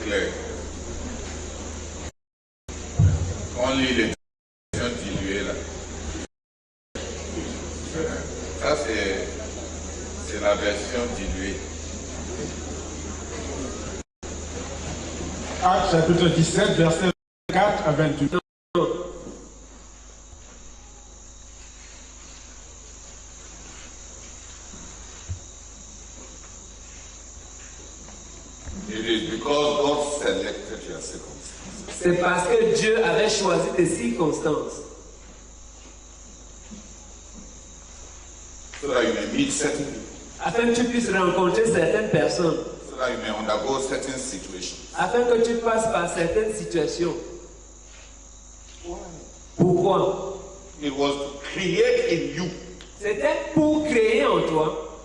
clair. On lit les versions diluées là. Ça c'est la version diluée. Actes chapitre 17, verset 4 à 28. C'est parce que Dieu avait choisi des circonstances. So that you may meet certain people. Afin que tu puisses rencontrer certaines personnes. So that you may undergo certain situations. Afin que tu passes par certaines situations. Why? Pourquoi? It was to create in you. C'était pour créer en toi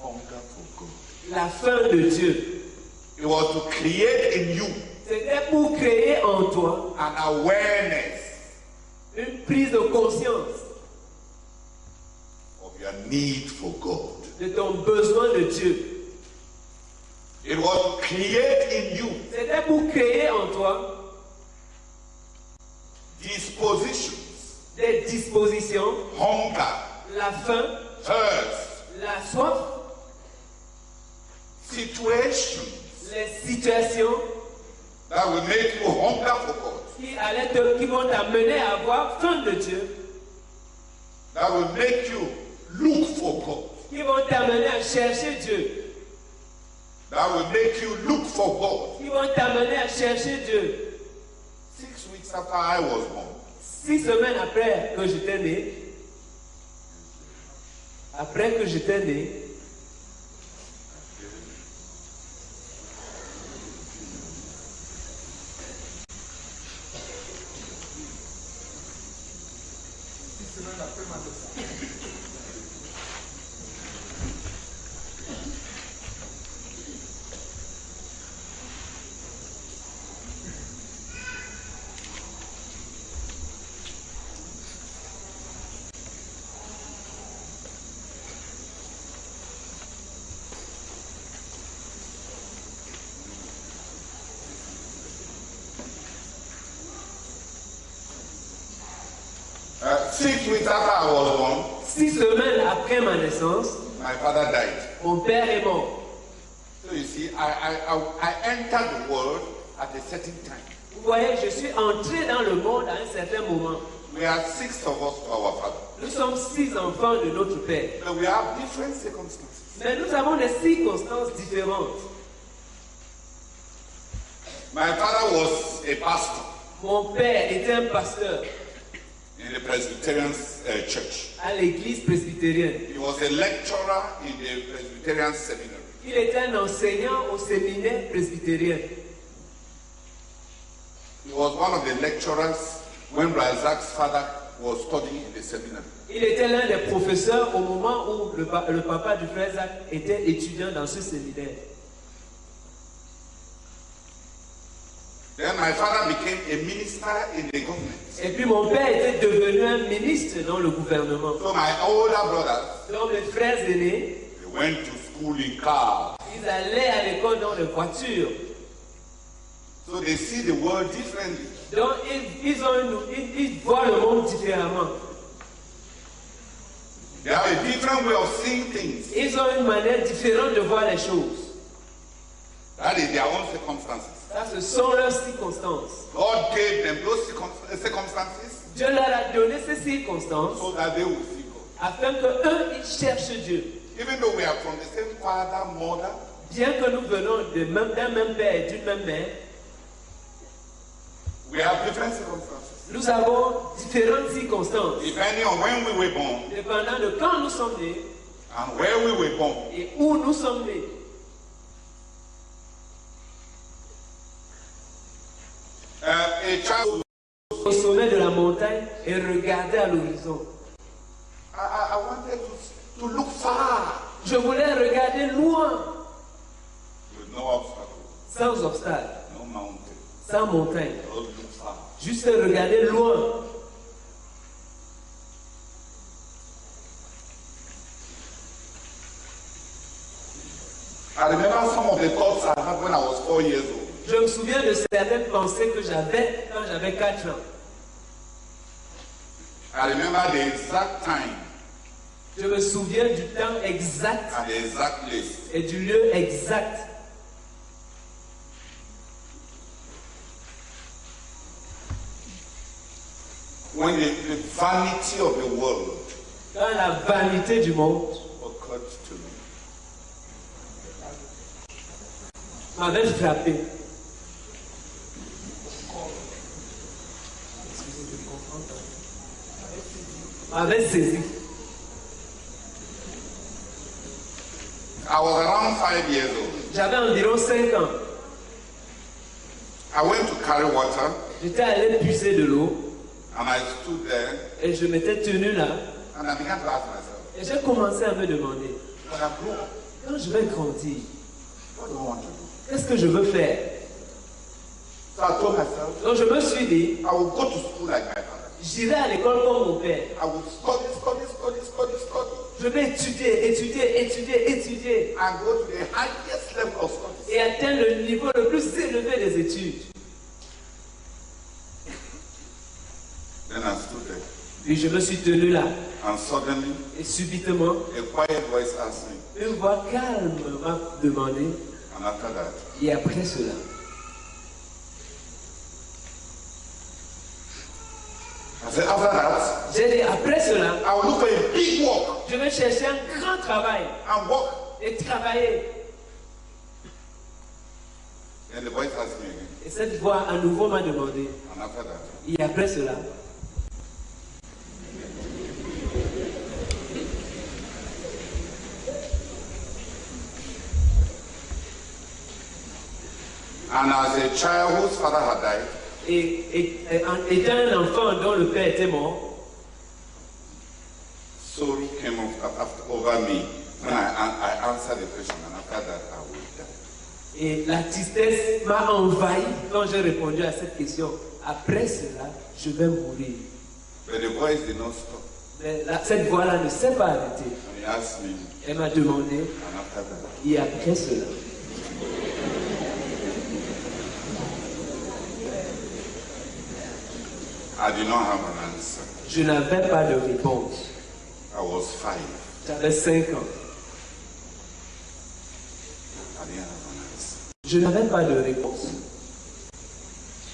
Hunger for God. la faim de Dieu. It was to create in you. C'était pour créer en toi an awareness une prise de conscience of your need for God. de ton besoin de Dieu. It was to create in you C'était pour créer en toi dispositions, des dispositions, hunger, la faim, thirst, la soif, situations les situations that will make you hunger for God. qui vont t'amener à avoir faim de Dieu, That will make you look for God. qui vont t'amener à chercher Dieu, That will make you look for God. qui vont t'amener à chercher Dieu. 6 weeks after I was born, 6 semaines après que j'étais né, six weeks after I was born, 6 semaines après ma naissance, my father died. mon père est mort. So you see, I entered the world at a certain time. Vous voyez, je suis entré dans le monde à un certain moment. We are 6 of us to our father. Nous sommes 6 enfants de notre père. But we have different circumstances. Mais nous avons des circonstances différentes. My father was a pastor Mon père était un pasteur in the Presbyterian church. à l'église presbytérienne. He was a lecturer in the Presbyterian seminary. Il était un enseignant au séminaire presbytérien. He was one of the lecturers when Razak's father was studying in the seminary. Il était l'un des professeurs au moment où le papa du frère Zach était étudiant dans ce séminaire. Then my father became a minister in the government. Et puis mon père était devenu un ministre dans le gouvernement. So my older brothers, Donc mes frères aînés, they went to school in cars. ils allaient à l'école dans les voitures. So they see the world differently. Donc ils voient le monde différemment. They have a different way of seeing things. Ils ont une manière différente de voir les choses. That is their own circumstances. Ça, ce sont leurs circonstances. God gave them those circumstances Dieu leur a donné ces circonstances so that they will see God. afin qu'eux, ils cherchent Dieu. Even though we are from the same father, mother, Bien que nous venons d'un même père et d'une même mère, we have different circumstances. nous avons différentes circonstances. Depending on when we were born Dépendant de quand nous sommes nés and where we were born. et où nous sommes nés. A child, Au sommet de la montagne et regarder à l'horizon. I wanted to look far Je voulais regarder loin, with no obstacle, sans obstacle, no mountain. sans montagne. Just look far. Juste regarder loin. I remember some of the thoughts I had when I was 4 years old. Je me souviens de certaines pensées que j'avais quand j'avais 4 ans. I remember the exact time Je me souviens du temps exact and the exact place. et du lieu exact. When the vanity of the world Quand la vanité du monde occurred to me. m'avait frappé. M'avait saisi. I was around 5 years old. J'avais environ 5 ans. I went to carry water J'étais allé puiser de l'eau and I stood there et je m'étais tenu là and I began to ask myself, et j'ai commencé à me demander, when I grow up, quand je vais grandir, what do I want to do? qu'est-ce que je veux faire? So I told myself, Donc je me suis dit, I will go to school like my father. j'irai à l'école comme mon père. I will study Je vais étudier and go to the highest level of studies. et atteindre le niveau le plus élevé des études. Then I stood there Puis je me suis tenu là and suddenly et subitement, a quiet voice asked me, une voix calme m'a demandé, and after that, et après cela, I said, after that, j'ai dit, après cela, I will look for a big work je vais chercher un grand travail and work. et travailler. And the voice asked me again, Et cette voix à nouveau m'a demandé, and after that, et après cela, and as a child whose father had died, étant un enfant dont le père était mort, sorrow came over me when I answered the question, and after that, I will die. et la tristesse m'a envahi quand j'ai répondu à cette question. Après cela, je vais mourir. But the voice did not stop. Mais cette voix-là ne s'est pas arrêtée. And he asked me, Elle m'a demandé, and after that, et après cela, I did not have an answer. je n'avais pas de réponse. I was 5. J'avais 5 ans. I didn't have an answer. Je n'avais pas de réponse.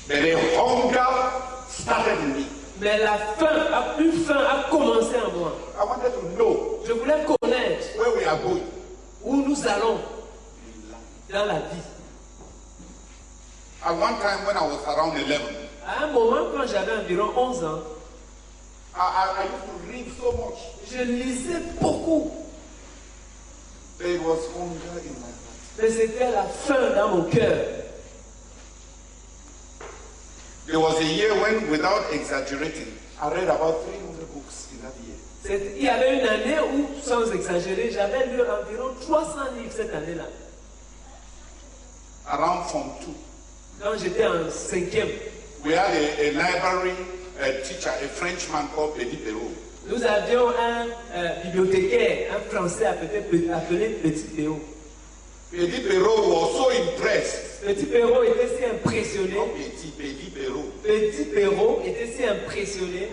But a hunger started in me. Mais une faim a commencé en moi. I wanted to know Je voulais connaître where we are going où nous allons in life. dans la vie. At one time when I was around 11, À un moment, quand j'avais environ 11 ans, I used to read so much. je lisais beaucoup. There was hunger in my heart. Mais c'était la faim dans mon cœur. There was a year when, without exaggerating, I read about 300 books in that year. Il y avait une année où, sans exagérer, j'avais lu environ 300 livres cette année-là. Around Form 2. Quand j'étais en 5e, We had a library teacher, a Frenchman called Petit Perrault. nous avions un bibliothécaire, un Français appelé Petit Théo. Petit Perrault was so impressed. Petit Perrault était si impressionné. Not Petit Perrault. Petit Perrault était si impressionné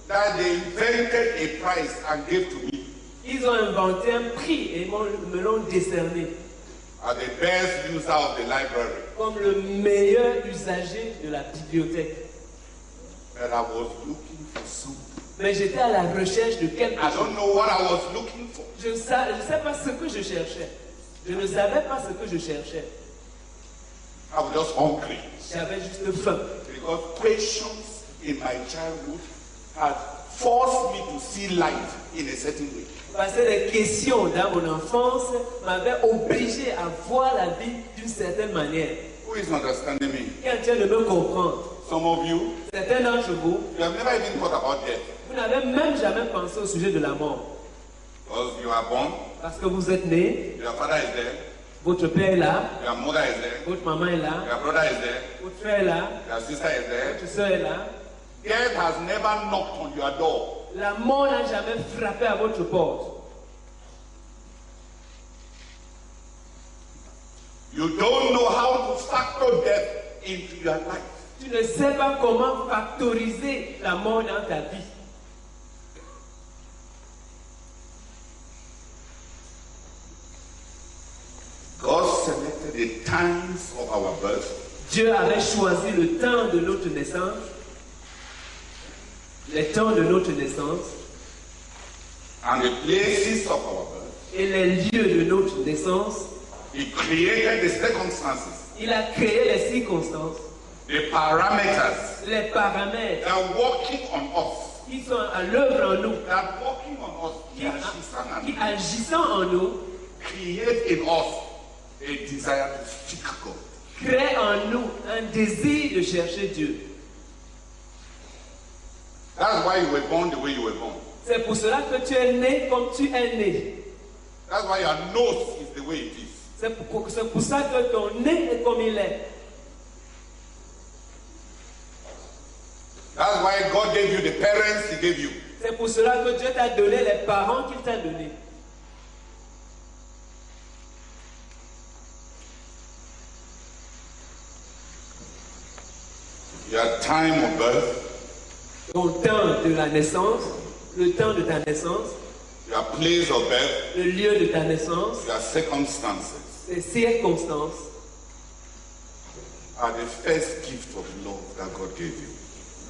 That they invented a prize and gave to me qu'ils ont inventé un prix et me l'ont décerné as the best user of the library. comme le meilleur usager de la bibliothèque. But I was looking for something. Mais j'étais à la recherche de quelque I chose. don't know what I was looking for. Je ne sais pas ce que je cherchais. Je ne savais pas ce que je cherchais. I was just hungry. J'avais juste faim. Because questions in my childhood had forced me to see life in a certain way. Parce que les questions dans mon enfance m'avaient obligé à voir la vie d'une certaine manière. Who is understanding me? Quelqu'un de me comprendre. Some of you, Certains d'entre vous, you have never even thought about death. vous n'avez même jamais pensé au sujet de la mort. Because you are born, Parce que vous êtes né, your father is there, votre père est là, your mother is there, votre maman est là, your brother is there, votre frère est là, your sister is there. votre soeur est là. Death has never knocked on your door. La mort n'a jamais frappé à votre porte. You don't know how to factor death into your life. Tu ne sais pas comment factoriser la mort dans ta vie. God selected the times of our birth. Dieu avait choisi le temps de notre naissance, les temps de notre naissance And the places of our birth. et les lieux de notre naissance. He created the circumstances, Il a créé les circonstances, the parameters les paramètres that are working on us. qui sont à l'œuvre en nous, That are working on us. qui agissant en nous, Create in us a desire to seek God. créent en nous un désir de chercher Dieu. That's why you were born the way you were born. C'est pour cela que tu es né comme tu es né. That's why your nose is the way it is. C'est pour ça que ton nez est comme il est. That's why God gave you the parents He gave you. C'est pour cela que Dieu t'a donné les parents qu'il t'a donnés. Your time of birth, Ton temps de la naissance, le temps de ta naissance, your place of birth, le lieu de ta naissance, your circumstances les circonstances are the first gift of love that God gave you.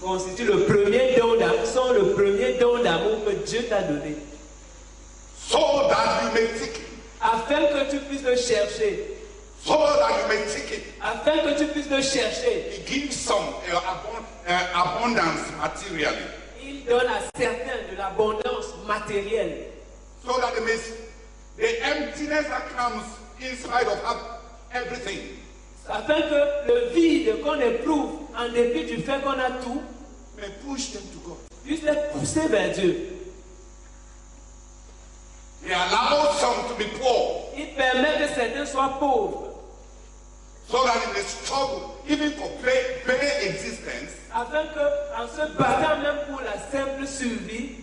constituent le premier don d'amour, sont le premier don d'amour que Dieu t'a donné. So that you may take it. Afin que tu puisses le chercher. So that you may take it. Afin que tu puisses le chercher. He gives some abundance materially. Il donne à certains de l'abondance matérielle. So that the emptiness that comes in spite of everything Afin que le vide qu'on éprouve en dépit du fait qu'on a tout may push them to God. puisse les pousser vers Dieu. He allows some to be poor Il permet que certains soient pauvres. so that in the struggle, even for bare existence, Afin qu'en se battant même pour la simple survie,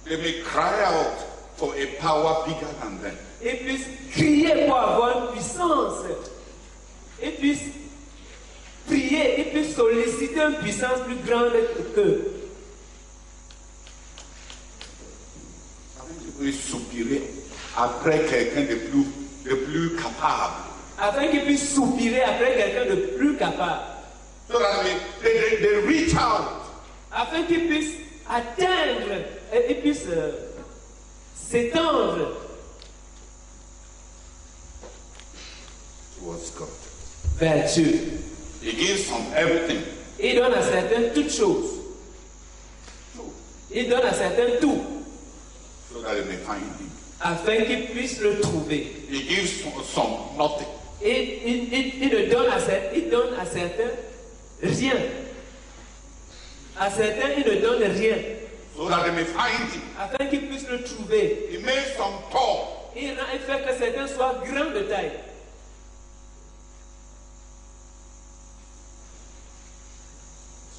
they may cry out for a power bigger than them. ils puissent crier pour avoir une puissance. Ils puissent prier, ils puissent solliciter une puissance plus grande qu'eux. Ils soupiraient après quelqu'un de plus capable. Afin qu'ils puissent soupirer après quelqu'un de plus capable. So that they reach out Afin qu'ils puissent atteindre, et ils puissent s'étendre towards God. vers Dieu. He gives them everything. Il donne à certains toutes choses. Il donne à certains tout. So that they may find Him. Afin qu'ils puissent le trouver. He gives some nothing. Et il donne à certains rien. À certains, il ne donne rien. So that they may find Him. Afin qu'ils puissent le trouver. He made some tall. Il fait que certains soient grands de taille.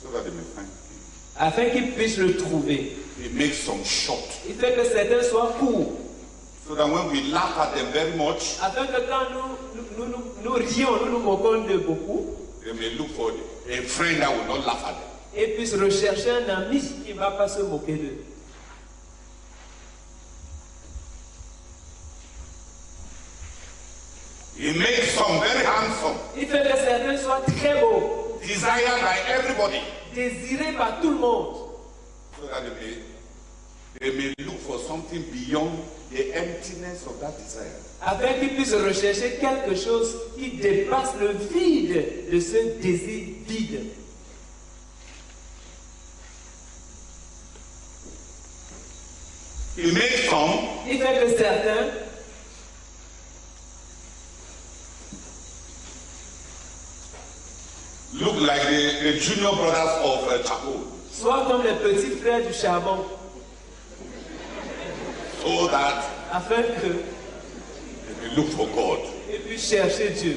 So that they may find Him. Afin qu'ils puissent le trouver. He makes some short. Il fait que certains soient courts. So that when we laugh at them very much, Afin que quand nous rions, nous nous moquons de beaucoup, they may look for a friend that will not laugh at them. et puissent rechercher un ami qui ne va pas se moquer d'eux. He makes some very handsome, Il fait que certains soient très beaux, desired by everybody, désirés par tout le monde, so that they may look for something beyond the emptiness of that desire. afin qu'ils puissent rechercher quelque chose qui dépasse le vide de ce désir vide. He makes some Il fait que certains look like the junior brothers of Chapo, soient comme les petits frères du charbon, so that afin que they may look for God. ils puissent chercher Dieu.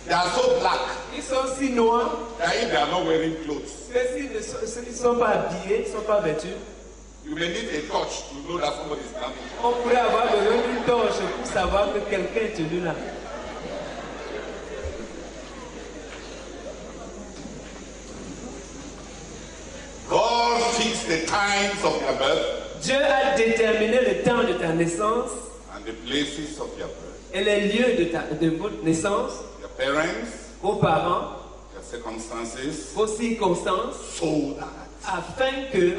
They are so black Ils sont si noirs that if they are not wearing clothes, que s'ils ne sont pas habillés, ils ne sont pas vêtus, You may need a torch to know that somebody is coming. On pourrait avoir besoin d'une torche pour savoir que quelqu'un est tenu là. God fixed the times of your birth Dieu a déterminé le temps de ta naissance and the places of your birth. et les lieux de votre naissance, Your parents, vos parents, your circumstances, vos circonstances, so that afin que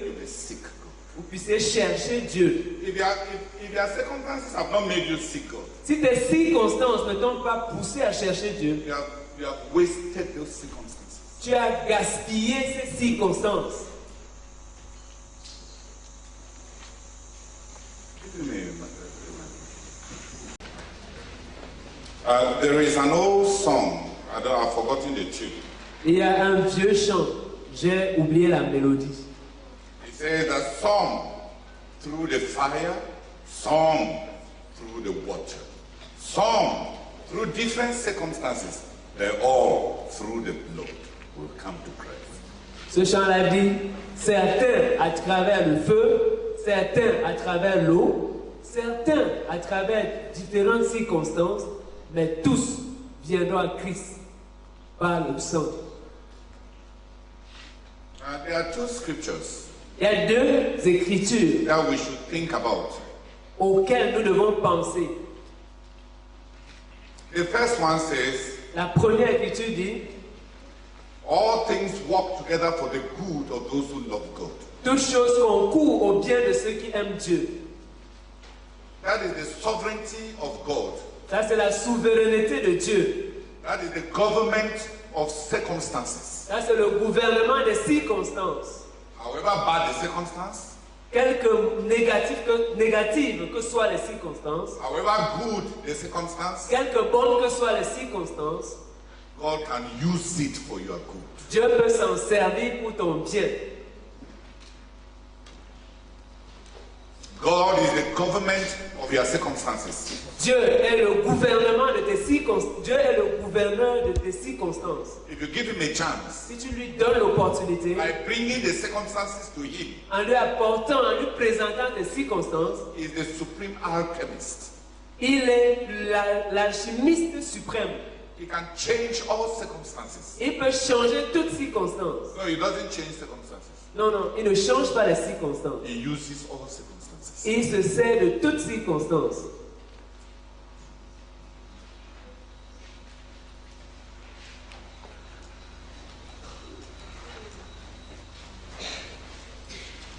you may seek God. vous puissiez chercher Dieu. If your circumstances have not made you seek God, Si tes circonstances ne t'ont pas poussé à chercher Dieu, you have wasted those circumstances. tu as gaspillé ces circonstances. There is an old song. I've forgotten the tune. Il y a un vieux chant, j'ai oublié la mélodie. It says that some through the fire, some through the water, some through different circumstances, they all through the blood will come to Christ. Ce chant-là dit, certains à travers le feu, certains à travers l'eau, certains à travers différentes circonstances, mais tous viendront à Christ par le sang. There are two scriptures Il y a deux écritures that we should think about. auxquelles nous devons penser. The first one says, La première écriture dit, all things work together for the good of those who love God. toutes choses concourent au bien de ceux qui aiment Dieu. That is the sovereignty of God. Ça, c'est la souveraineté de Dieu. That is the government of circumstances. Ça, c'est le gouvernement des circonstances. However bad the circumstance, Quelque négatives que soient les circonstances, however good the circumstance, quelque bonnes que soient les circonstances, God can use it for your good. Dieu peut s'en servir pour ton bien. God is the government of your circumstances. Dieu est le gouvernement de tes circonstances. Dieu est le gouverneur de tes circonstances. If you give him a chance, Si tu lui donnes l'opportunité, by bringing the circumstances to him, en lui apportant, en lui présentant tes circonstances, he is the supreme alchemist. il est l'alchimiste suprême. He can change all circumstances. Il peut changer toutes circonstances. No, he doesn't change circumstances. Non, non, il ne change pas les circonstances. He uses all circumstances. Il se sert de toutes circonstances.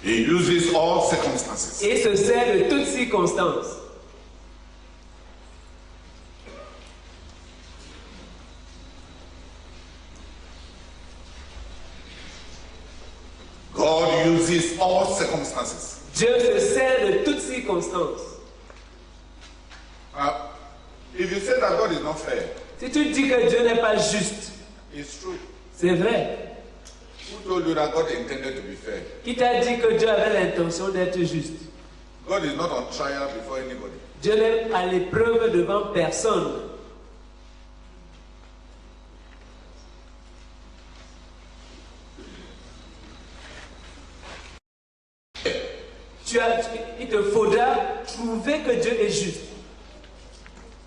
He uses all circumstances. Il se sert de toutes circonstances. God uses all circumstances. Dieu se sert de toutes circonstances. If you say that God is not fair, Si tu dis que Dieu n'est pas juste, it's true. c'est vrai. Who told you that God intended to be fair? Qui t'a dit que Dieu avait l'intention d'être juste? God is not on trial before anybody. Dieu n'est à l'épreuve devant personne. Il te faudra trouver que Dieu est juste.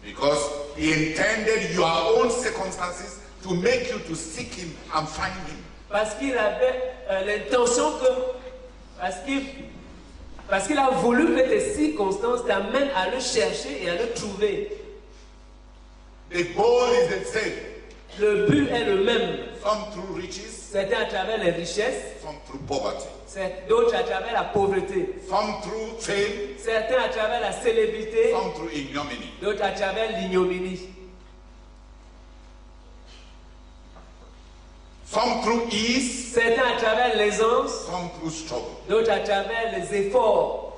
Because he intended your own circumstances to make you to seek him and find him. Parce qu'il avait l'intention que... Parce qu'il a voulu que tes circonstances t'amènent à le chercher et à le trouver. The goal is the same. Le but est le même. Some through riches, Certains à travers les richesses, some through poverty. d'autres à travers la pauvreté. Some through fame, Certains à travers la célébrité, some through ignominy. d'autres à travers l'ignominie. Some through ease, Certains à travers l'aisance, some through struggle. d'autres à travers les efforts.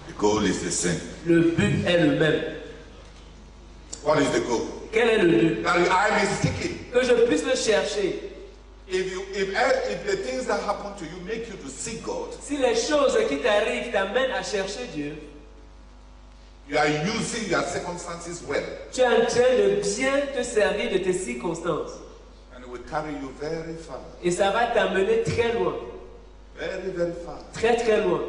The goal is the same. Le but est le même. What is the goal? Quel est le but? That I may seek him. Que je puisse le chercher. If the things that happen to you make you to seek God, Si les choses qui t'arrivent t'amènent à chercher Dieu, You are using your circumstances well. Tu es en train de bien te servir de tes circonstances. And it will carry you very far. Et ça va t'amener très loin. Very, very far. Très très loin.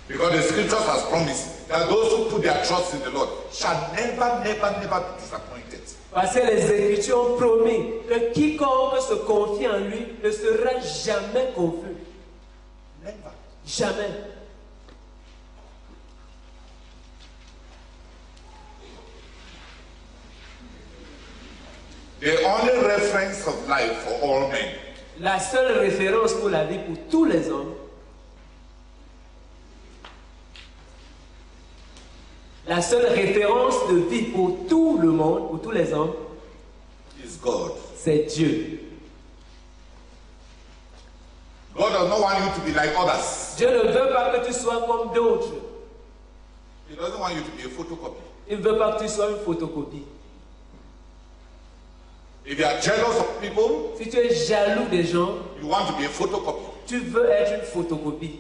Because the scriptures has promised that those who put their trust in the Lord shall never, never, never be disappointed. Parce que les Écritures ont promis que quiconque se confie en lui ne sera jamais confus. Never. Jamais. The only reference of life for all men La seule référence pour la vie pour tous les hommes, la seule référence de vie pour tout le monde, pour tous les hommes, is God. c'est Dieu. God does not want you to be like others. Dieu ne veut pas que tu sois comme d'autres. He doesn't want you to be a photocopy. Il ne veut pas que tu sois une photocopie. If you are jealous of people, Si tu es jaloux des gens, you want to be a photocopy. tu veux être une photocopie.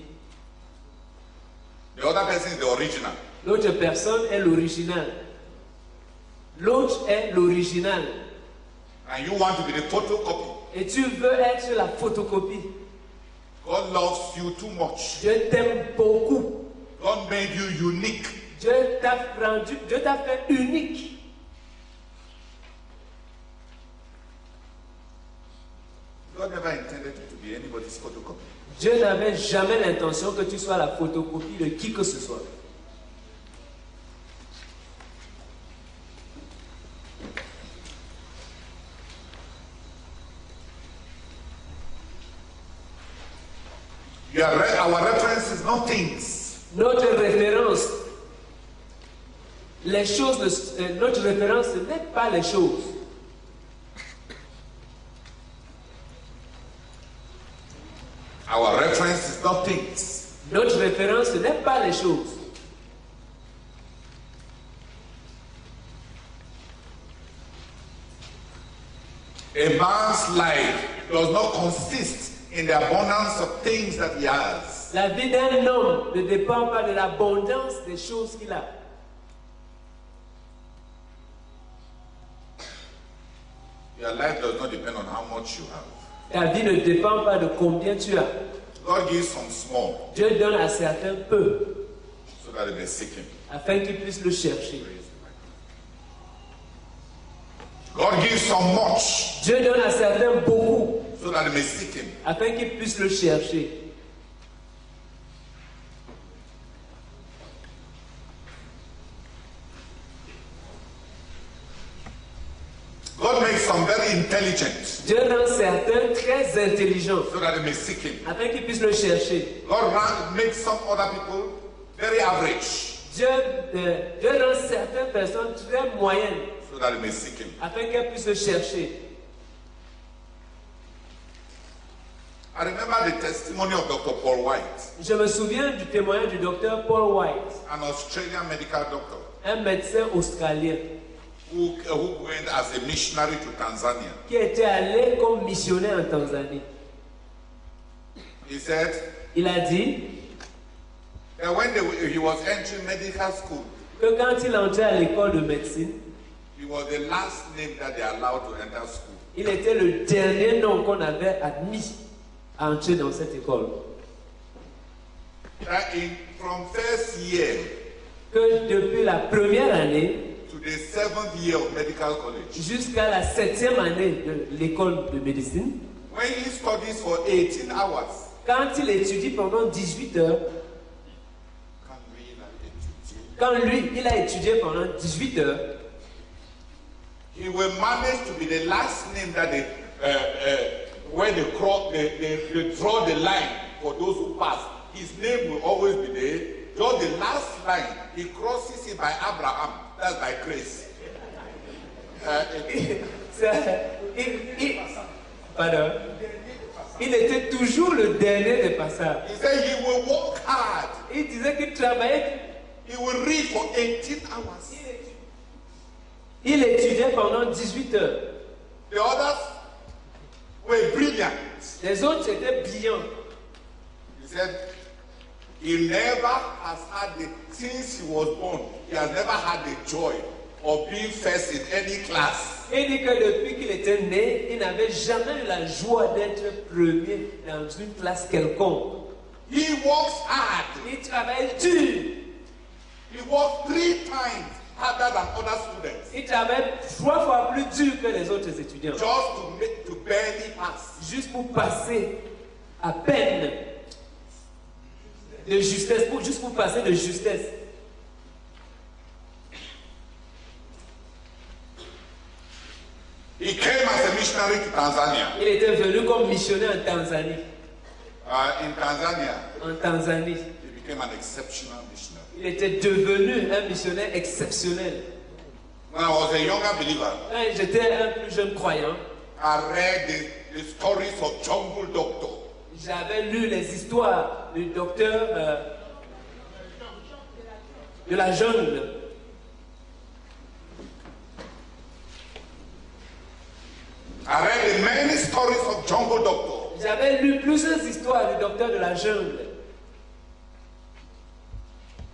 The other person is the original. L'autre personne est l'original. L'autre est l'original. And you want to be the photocopy. Et tu veux être la photocopie. God loves you too much. Dieu t'aime beaucoup. God made you unique. Dieu t'a fait unique. God never intended you to be anybody's photocopy. Dieu n'avait jamais l'intention que tu sois la photocopie de qui que ce soit. Our reference is not things. Notre référence, notre référence ce n'est pas les choses. Our reference is not things. Notre référence ce n'est pas les choses. A man's life does not consist in the abundance of things that he has. La vie d'un homme ne dépend pas de l'abondance des choses qu'il a. Your life does not depend on how much you have. Ta vie ne dépend pas de combien tu as. God gives some small Dieu donne à certains peu so that they may seek him. afin qu'ils puissent le chercher. God gives some much Dieu donne à certains beaucoup so that they may seek him. afin qu'ils puissent le chercher. God makes some very intelligent Dieu rend certains très intelligents so that they may seek him. afin qu'ils puissent le chercher. God makes some other people very average Dieu rend certaines personnes très moyennes so that they may seek him. afin qu'elles puissent le chercher. I remember the testimony of Dr. Paul White, Je me souviens du témoignage du docteur Paul White, an Australian medical doctor un médecin australien who went as a missionary to Tanzania. qui était allé comme missionnaire en Tanzanie. He said Il a dit that when he was entering medical school, que quand il entrait à l'école de médecine, he was the last name that they allowed to enter school. il était le dernier nom qu'on avait admis à entrer dans cette école. That from first year Que depuis la première année to the 7th year of medical college, jusqu'à la 7e année de l'école de médecine, when he studies for 18 hours, quand il étudie pendant 18 heures, quand lui, il a étudié pendant 18 heures, he will manage to be the last name that they, where they draw the line for those who pass. His name will always be there. Just the last line, he crosses it by Abraham. That's by grace. Pardon. Il était toujours le dernier des passages. He said he will work hard. Il disait qu'il travaillait. He will read for 18 hours. Il étudiait pendant 18 heures. The others were brilliant. Les autres étaient brillants. He said, he never has had the, since he was born, he has never had the joy of being first in any class. Il dit que depuis qu'il était né, il n'avait jamais eu la joie d'être premier dans une classe quelconque. He works hard. Il travaille dur. He works 3 times harder than other students. Il travaille 3 fois plus dur que les autres étudiants. Just to barely pass. Juste pour passer à peine de justesse, juste pour passer de justesse. He came as a missionary to Tanzania. Il était venu comme missionnaire en Tanzanie. In Tanzania, En Tanzanie. he became an exceptional missionary. Il était devenu un missionnaire exceptionnel. When I was a younger believer, Quand j'étais un plus jeune croyant, I read the stories of Jungle Doctor. j'avais lu les histoires du docteur de la jungle. I read the many stories of Jungle Doctor. J'avais lu plusieurs histoires du docteur de la jungle.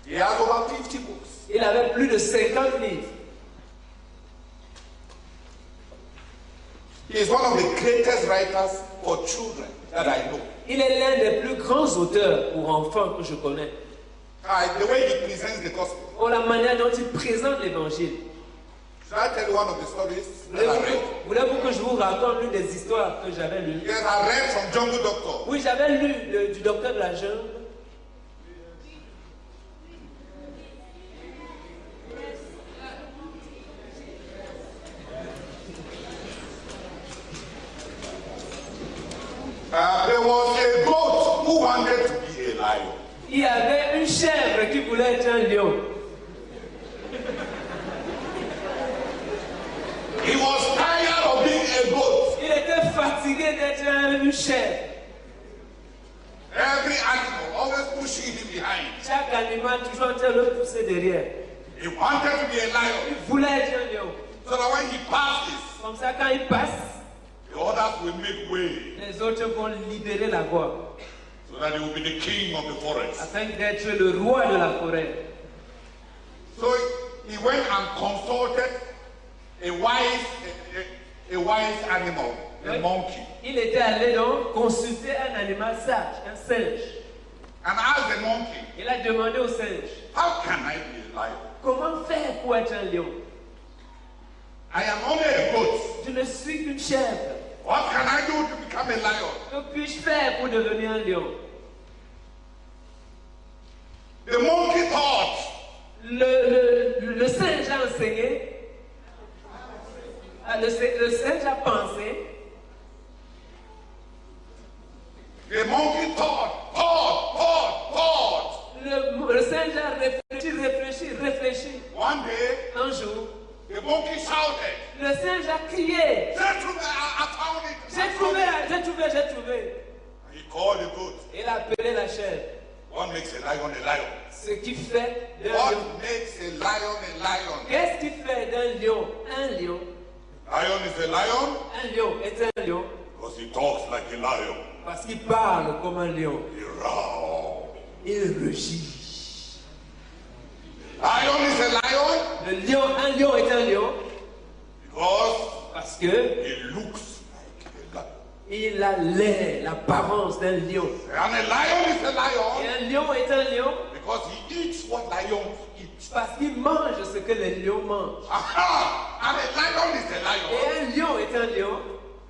He has over 50 books. Il avait plus de 50 livres. He is one of the greatest writers for children that I know. Il est l'un des plus grands auteurs pour enfants que je connais. The way he presents the gospel. Ou la manière dont il présente l'évangile. Should I tell you one of the stories that I read? Voulez-vous que je vous raconte l'une des histoires que j'avais lues? Yes, I read from Jungle Doctor. Oui, j'avais lu du docteur de la jungle. There was a goat who wanted to be a lion. Il y avait une chèvre qui voulait être un lion. He was tired of being a goat. Il était fatigué d'être une chèvre. Every animal always pushing him behind. Chaque animal toujours en train de le pousser derrière. He wanted to be a lion. Il voulait être un lion. So that when he passes, Comme ça, quand il passe, the others will make way. les autres vont libérer la voie. So that he will be the king of the forest. Afin d'être le roi de la forêt. So he went and consulted a wise animal, a monkey, Il était allé donc consulter un animal sage, un singe. and asked the monkey, Il a demandé au singe, how can I be a lion? comment faire pour être un lion? I am only a goat. Je ne suis qu'une chèvre. What can I do to become a lion? Que puis-je faire pour devenir un lion? The monkey thought, Le singe a enseigné, le singe a pensé, the monkey thought. le singe a réfléchi. One day, Un jour, the monkey shouted, le singe a crié, gentlemen, I found it. j'ai trouvé. He called the goat. Il a appelé la chèvre. What makes a lion a lion? Ce qui fait d'un lion. What makes a lion a lion? Qu'est-ce qui fait d'un lion un lion? Lion is a lion Un lion est un lion because he talks like a lion. parce qu'il parle comme un lion. He roars. Il rugit. Lion is a lion Un lion est un lion because parce que he looks like a lion. il a l'air, l'apparence d'un lion. And a lion is a Et lion un lion est un lion because he eats what lions eat. parce qu'il mange ce que les lions mangent. Aha! And a lion is a Et lion un lion est un lion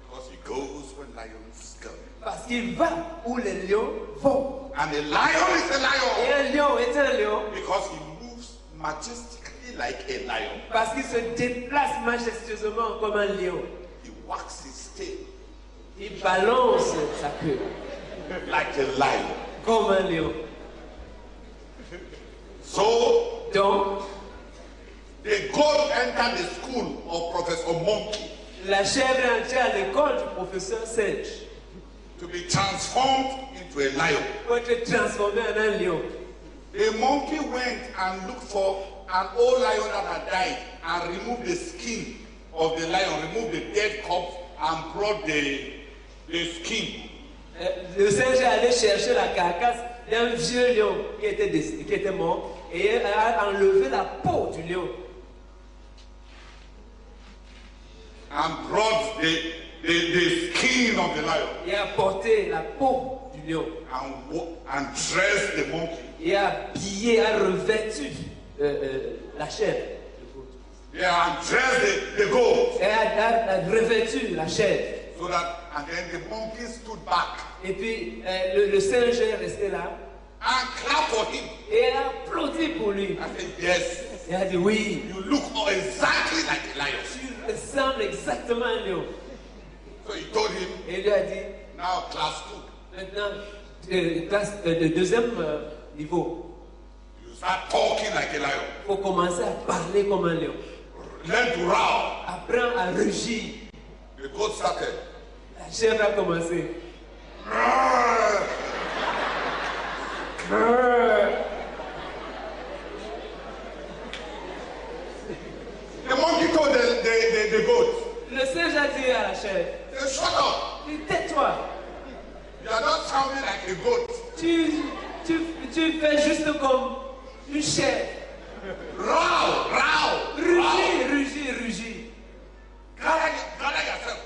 because he goes when lions go. parce qu'il va où les lions vont. And a lion is a Et lion un lion est un lion because he moves majestically like a lion. parce qu'il se déplace majestueusement comme un lion. He wags his tail Il balance sa queue like a lion. comme un lion. So Donc, the goat entered the school of Professor Monkey la chèvre est entrée à l'école du professeur Singe to be transformed into a lion. pour être transformée en un lion. The monkey went and looked for an old lion that had died and removed the skin of the lion, removed the dead corpse and brought the skin. Le singe est allé chercher la carcasse d'un vieux lion qui était mort et a enlevé la peau du lion. And brought the skin of the lion. Et a porté la peau du lion. And dressed the monkey. Et a habillé, a revêtu la chair. Yeah, and dressed the goat. Et a revêtu la chair. So that, and then the monkey stood back. Et puis le singe est resté là. And clapped for him. Et a applaudi pour lui. I said, yes. Il a dit oui. You look exactly like a lion. Tu ressembles exactement à un lion. So he told him. Et il lui a dit. Now class 2. Maintenant, classe de deuxième niveau. You start talking like a lion. Il faut commencer à parler comme un lion. Learn to roar. Apprends à rugir. The goat started. La chèvre a commencé. The monkey told the goat. Le singe a dit à la chèvre. Shut up. Tais-toi. You are not sounding like a goat. Tu fais juste comme une chèvre. Row. Rugis. Gather yourself.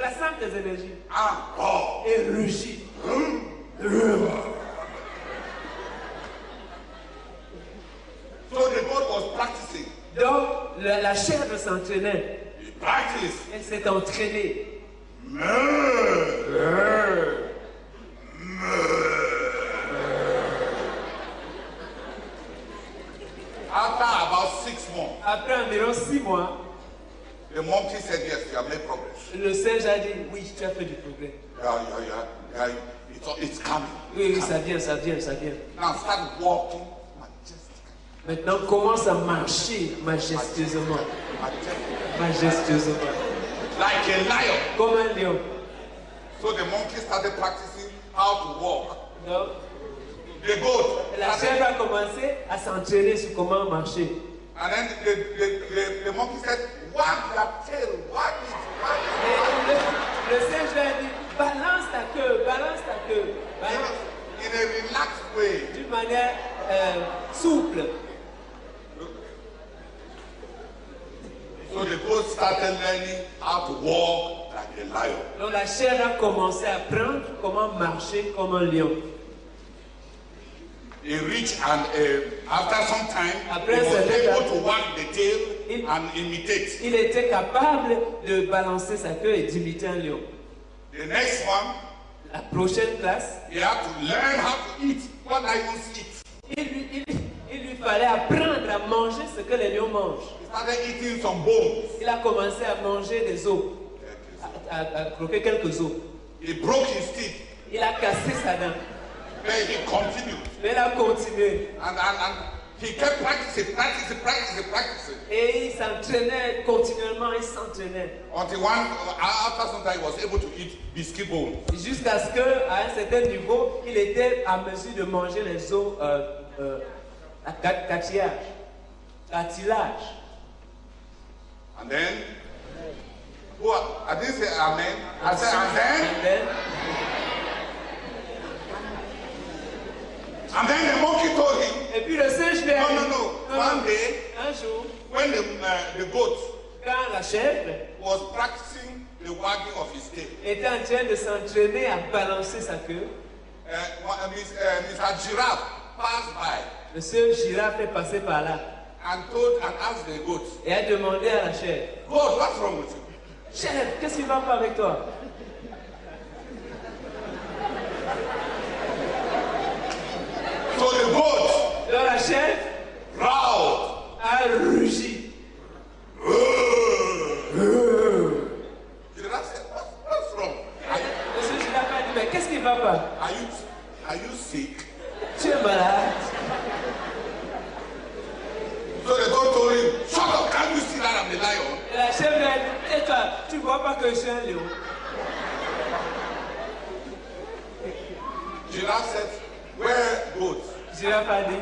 Rassemble tes énergies. And roar. Et rugis. So the goat was practicing. Donc, la chèvre s'entraînait. He practiced. Elle s'est entraînée. After about 6 months, Après environ 6 mois, the monkey said, yes, you have made progress. le singe a dit, oui, tu as fait du progrès. Yeah, it's coming. Oui, ça vient. Now start walking majestically. Maintenant, commence à marcher majestueusement. Majestueusement. Like a lion. Comme un lion. So the monkey started practicing how to walk. Donc, The goat. la chèvre a commencé à s'entraîner sur comment marcher. And then the monkey said, wag your tail, wag it. Et le singe lui a dit, balance ta queue. Balance. In a relaxed way. D'une manière souple. So the goat started learning how to walk like a lion. Donc la chèvre a commencé à apprendre comment marcher comme un lion. He reached and after some time, Après he was certain able temps, to wag the tail and imitate. Il était capable de balancer sa queue et d'imiter un lion. The next one, La prochaine classe, he had to learn how to eat what lions eat. il lui fallait apprendre à manger ce que les lions mangent. He started eating some bones. Il a commencé à manger des os, à croquer quelques os. He broke his teeth. Il a cassé sa dent, Then he continued. mais il a continué. And he kept practicing. Et il s'entraînait continuellement, Until after some time, he was able to eat biscuit bones. jusqu'à ce qu'à un certain niveau, il était à mesure de manger les os à cartilage. And then, I didn't say amen. I said, and then the monkey told him, Et puis le singe lui a dit, no. One day, un jour, when the goat quand la chèvre was practicing the wagging of his tail, était en train de s'entraîner à balancer sa queue, Mr. Giraffe passed by Monsieur Girafe est passé par là and asked the goat, et a demandé à la chèvre, "Goat, what's wrong with you?" chèvre, qu'est-ce qui ne va pas avec toi? So the goat Donc la chèvre growled. a rugi. Giraffe said, "What's wrong? Monsieur Girafe a dit, mais qu'est-ce qui ne va pas? Are you sick?" Tu es malade? So the goat told him, "Shut up! Can't you see that I'm the lion?" Et la chèvre lui a dit, tais-toi, tu ne vois pas que je suis un lion? Giraffe said, Where goats? Girafe a dit,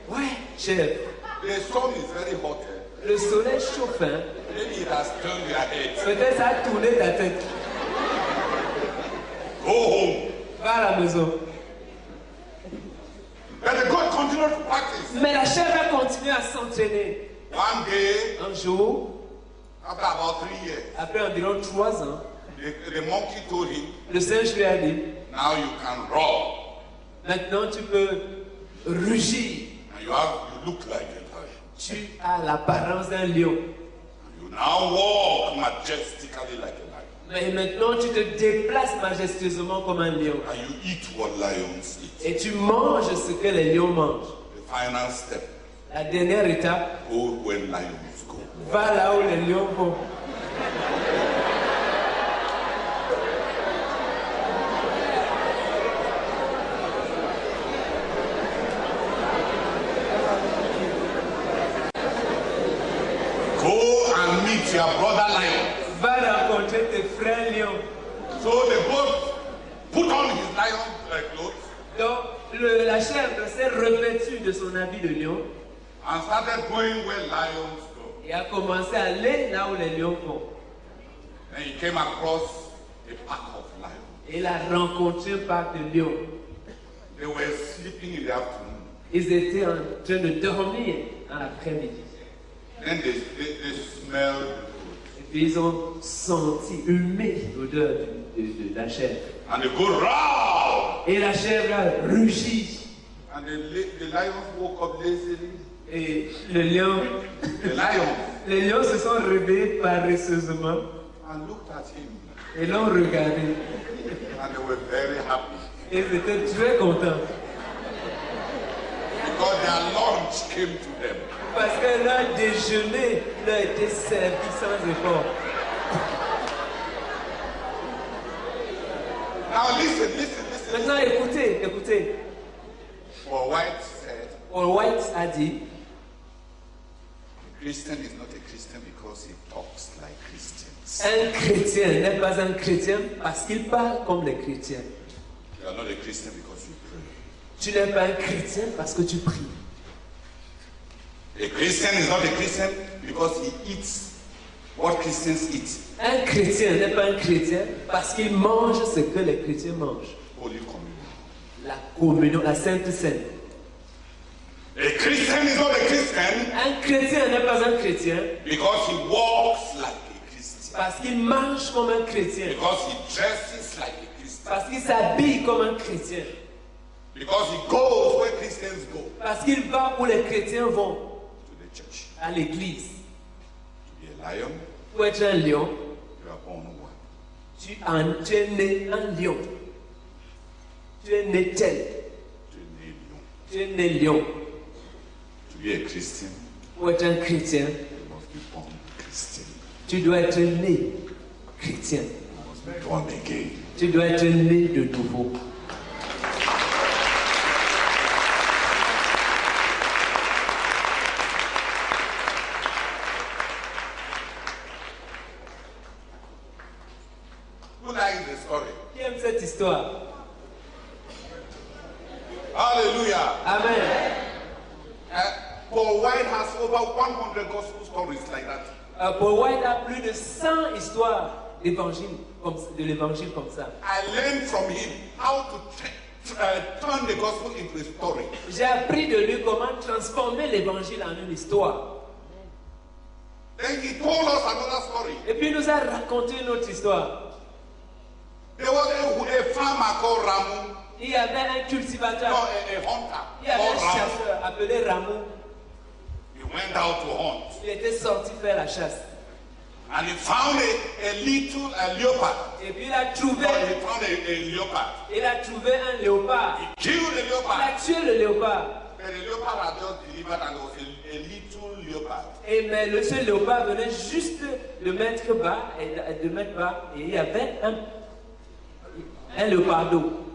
ouais, chef, The sun is very hot. le soleil chauffe, hein. Maybe it has turned your head. Peut-être ça a tourné ta tête. Go home. Va à la maison. But the goat continued to practice. Mais la chèvre a continué à s'entraîner. One day, Un jour, after about 3 years, après environ 3 ans, the monkey told him, le singe lui a dit, now you can roar. maintenant tu peux rugir. And you look like a lion. Tu as l'apparence d'un lion. You now walk majestically like a lion. Mais maintenant tu te déplaces majestueusement comme un lion. And you eat what lions eat. Et tu manges ce que les lions mangent. The final step, La dernière étape, go where lions go. va là où les lions vont. Go and meet your brother lion. Va rencontrer tes frères lions. So the goat put on his lion clothes Donc la chèvre s'est revêtue de son habit de lion and started going where lions go. et a commencé à aller là où les lions vont. Then he came across a pack of lions. Et il a rencontré un pack de lions. They were sleeping in the afternoon. Ils étaient en train de dormir en après-midi. Then they smelled Et puis ils ont senti humer l'odeur de la chèvre. and they go roar. Et la chèvre a rugi. And the lions woke up lazily. Et le lion, The lions les lions se sont réveillés paresseusement and looked at him et l'ont regardé. and they were very happy Et ils étaient très contents because their lunch came to them. parce que leur déjeuner leur était servi sans effort. Now listen. Maintenant écoutez. For White said, Paul White a dit, a Christian is not a Christian because he talks like Christians. un chrétien n'est pas un chrétien parce qu'il parle comme les chrétiens. You are not a Christian because you pray. Tu n'es pas un chrétien parce que tu pries. A Christian is not a Christian because he eats what Christians eat. Un chrétien n'est pas un chrétien parce qu'il mange ce que les chrétiens mangent. Holy Communion. La communion, la Sainte Seine. A Christian is not a Christian Un chrétien n'est pas un chrétien because he walks like a Christian. parce qu'il mange comme un chrétien. Because he dresses like a Christian. Parce qu'il s'habille comme un chrétien. Because he goes where Christians go. Parce qu'il va où les chrétiens vont, To the church. à l'église. To be a lion, Pour être un lion, you are born one. tu es né un lion. Tu es né tel. To be a lion. Tu es né lion. To be a Christian, Pour être un chrétien, you must be born Christian. tu dois être né chrétien. You must be born again. Tu dois être né de nouveau. Who likes the story? Qui aime cette histoire? Hallelujah. Amen. Paul White has over 100 gospel stories like that. Paul White a plus de 100 histoires d'évangile, de l'évangile comme ça. I learned from him how to turn the gospel into a story. J'ai appris de lui comment transformer l'évangile en une histoire. Then he told us another story. Et puis il nous a raconté une autre histoire. There was a farmer called Ramu. Il y avait un No, cultivateur, a hunter il y avait called un Ramu. chasseur appelé Ramou. He went out to hunt. Il était sorti faire la chasse. And he found a little leopard. Et puis il a trouvé, No, he found a leopard. un léopard. He killed the Il leopard. a tué le léopard. But the leopard had just delivered and there was a little leopard. Mais ce léopard venait juste de mettre bas, et il y avait un léopardo.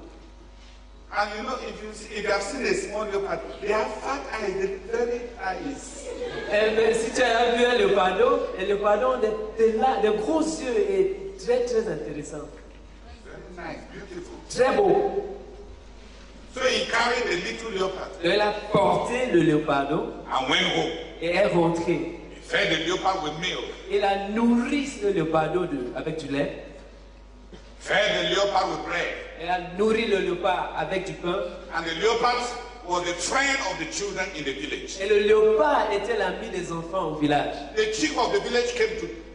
And you know, if you have seen a small leopard, they have fat eyes, very eyes. Mais si tu as vu un léopardo, les léopardos ont des gros yeux et très très intéressants. Very nice, beautiful. Très beau. So he carried the little leopard Elle a porté le léopardo and went home. et est rentrée. He fed the leopard with milk, Il a nourri le léopardo avec du lait. fed the leopard with bread. Elle a nourri le léopard avec du pain. And the leopard was the friend of the children in the village. Et le léopard était l'ami des enfants au village. The chief of the village came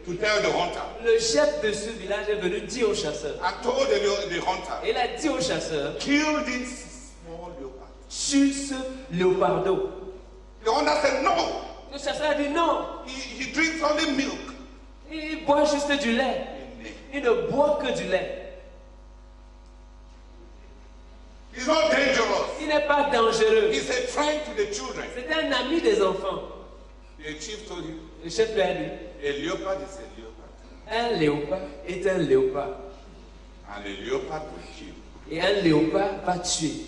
to tell the hunter Le chef de ce village est venu dire au chasseur. and told the hunter, Il a dit au chasseur, kill this small leopard. tue ce léopardo. The hunter said, no, Le chasseur a dit non. he drinks only milk. Il boit juste du lait. Il ne boit que du lait. He's not dangerous. Il n'est pas dangereux. He's a friend to the children. C'est un ami des enfants. The chief told him, Le chef lui a dit, a leopard is a leopard. un léopard est un léopard. And a leopard will kill. Et un léopard va tuer.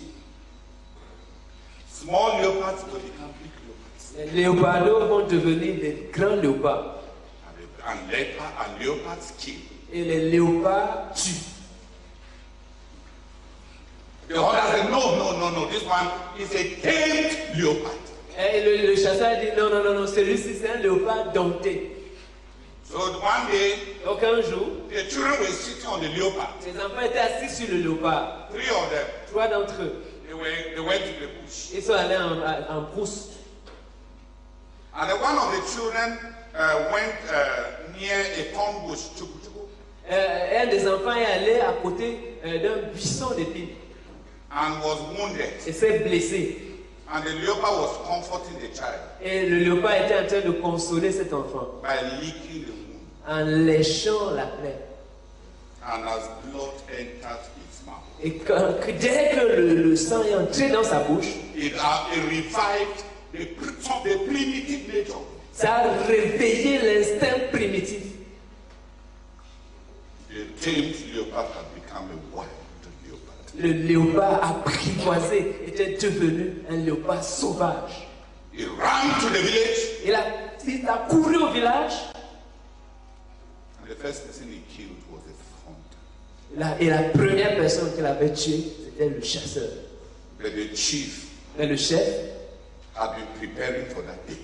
Small leopards will become big leopards. Les léopardos vont devenir des grands léopards. And leopards kill. Et les léopards tuent. The hunter said, no, this one is a tamed leopard. Et le chasseur a dit, non, celui-ci c'est un léopard dompté. So one day, Donc un jour, the children were sitting on the leopard. les enfants étaient assis sur le léopard. 3 of them. 3 d'entre eux. They went to the bush. Ils sont allés en brousse. And then one of the children went near a thorn bush. Un des enfants est allé à côté d'un buisson d'épines And was wounded. et s'est blessé. And the leopard was comforting the child Et le léopard était en train de consoler cet enfant by licking the wound. en léchant la plaie. And as blood entered its mouth, Et dès que le sang est entré dans sa bouche, it revived the primitive nature. ça a réveillé l'instinct primitif. The tamed leopard had become a wild leopard. Le léopard apprivoisé était devenu un léopard sauvage. He ran to the village, Il a couru au village and the first person he killed was a hunter. et la première personne qu'il avait tuée, c'était le chasseur. But the chief Mais le chef, had been preparing for that day,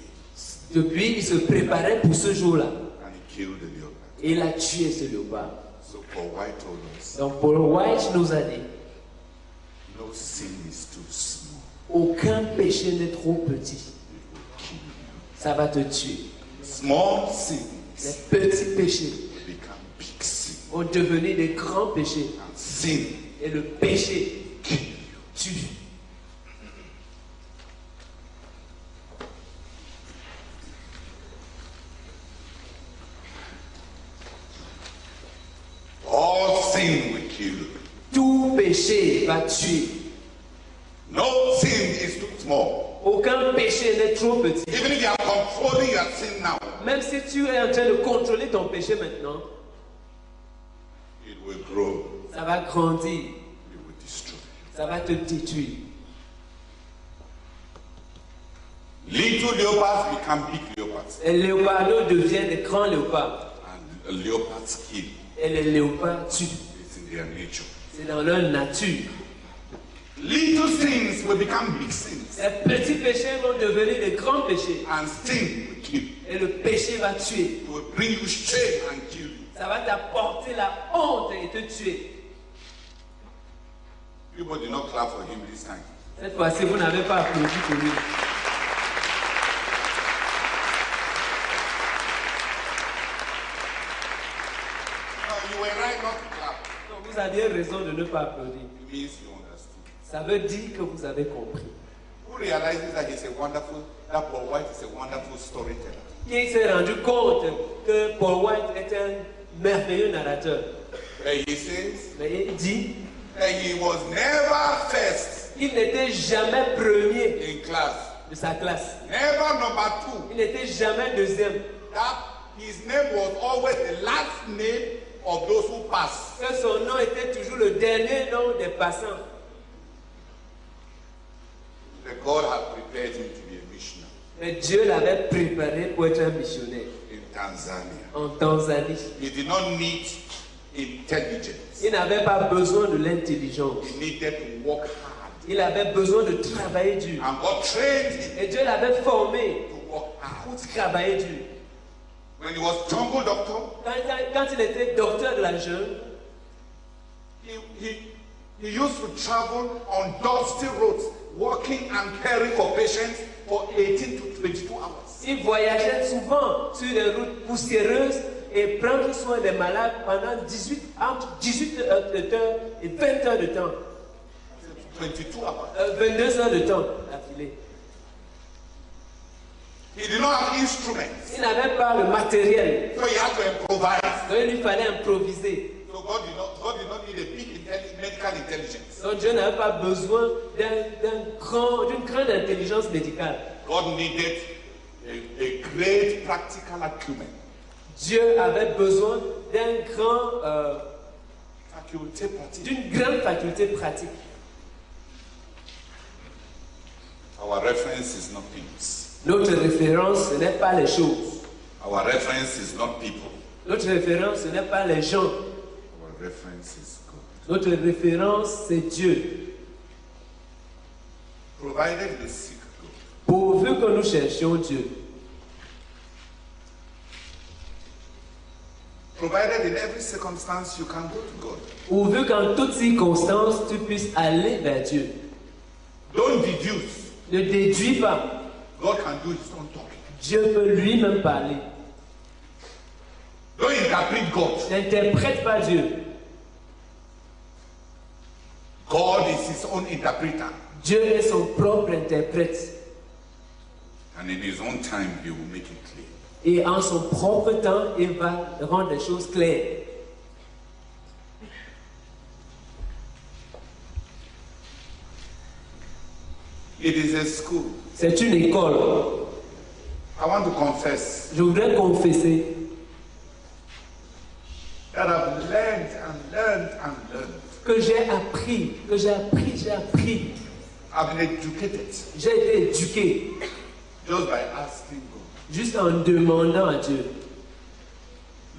depuis, il se préparait pour ce jour-là. and he killed the leopard. Et il a tué ce léopard. So Paul White told us, Donc Paul White nous a dit, no sin is too small. aucun péché n'est trop petit. It will kill you. Ça va te tuer. Small sins Les petits péchés will become big sin. vont devenir des grands péchés. And sin Et le péché kill you. tue. All sin will kill you. Tout péché va tuer. No sin is too small. Aucun péché n'est trop petit. Even if you are controlling your sin now, Même si tu es en train de contrôler ton péché maintenant, it will grow. ça va grandir. It will destroy. Ça va te détruire. Little leopards become big leopards. Les léopards deviennent des grands léopards. And leopards kill. Et les léopards tuent. It's in their nature. C'est dans leur nature. Little sins will become big sins. Les petits péchés vont devenir des grands péchés. And sin will kill. Et le péché va tuer. It will bring you shame and kill you. Ça va t'apporter la honte et te tuer. People did not clap for him this time. Cette fois-ci, vous n'avez pas applaudi pour lui. No, you were right not to clap. Donc, vous aviez raison de ne pas applaudir. It means you understood. Ça veut dire que vous avez compris. Who realizes that that Paul White is a wonderful storyteller? Qui s'est rendu compte que Paul White est un merveilleux narrateur. But he says Mais il dit, that he was never first il n'était jamais premier in class, de sa classe. never number two. Il n'était jamais deuxième. That his name was always the last name of those who pass. Que son nom était toujours le dernier nom des passants. That God had prepared him to be a missionary Mais Dieu l'avait préparé pour être un missionnaire in Tanzania. en Tanzanie. He did not need intelligence. Il n'avait pas besoin de l'intelligence. He needed to work hard Il avait besoin de travailler dur. And God trained him Et Dieu l'avait formé to work pour hard. travailler dur. When he was jungle doctor, Quand il était docteur de la jungle, he used to travel on dusty roads, working and caring for patients for 18 to 22 hours. il voyageait souvent sur des routes poussiéreuses et prendre soin des malades pendant entre 18 heures et 20 heures de temps. 22 hours. 22 heures de temps d'affilée. He did not have instruments, Il n'avait pas le matériel, so he had to improvise. donc il lui fallait improviser. So God did not need a big medical intelligence. Donc Dieu n'avait pas besoin d'une grande intelligence médicale. God needed a great practical acumen. Dieu avait besoin Faculté pratique. d'une grande faculté pratique. Our reference is not things. Notre référence, ce n'est pas les choses. Our reference is not people. Notre référence, ce n'est pas les gens. Our reference is God. Notre référence, c'est Dieu. Provided you seek God. Pourvu que nous cherchions Dieu. Provided in every circumstance you can go to God. Pourvu qu'en toutes circonstances, tu puisses aller vers Dieu. Don't deduce. Ne déduis pas. God can do his own talking. Dieu peut lui-même parler. Don't interpret God. N'interprète pas Dieu. God is his own interpreter. Dieu est son propre interprète. And in his own time, he will make it clear. Et en son propre temps, il va rendre les choses claires. It is a school. C'est une école. I want to confess Je voudrais confesser that I've learned and learned and learned. que j'ai appris. I've been educated J'ai été éduqué just by asking God, juste en demandant à Dieu.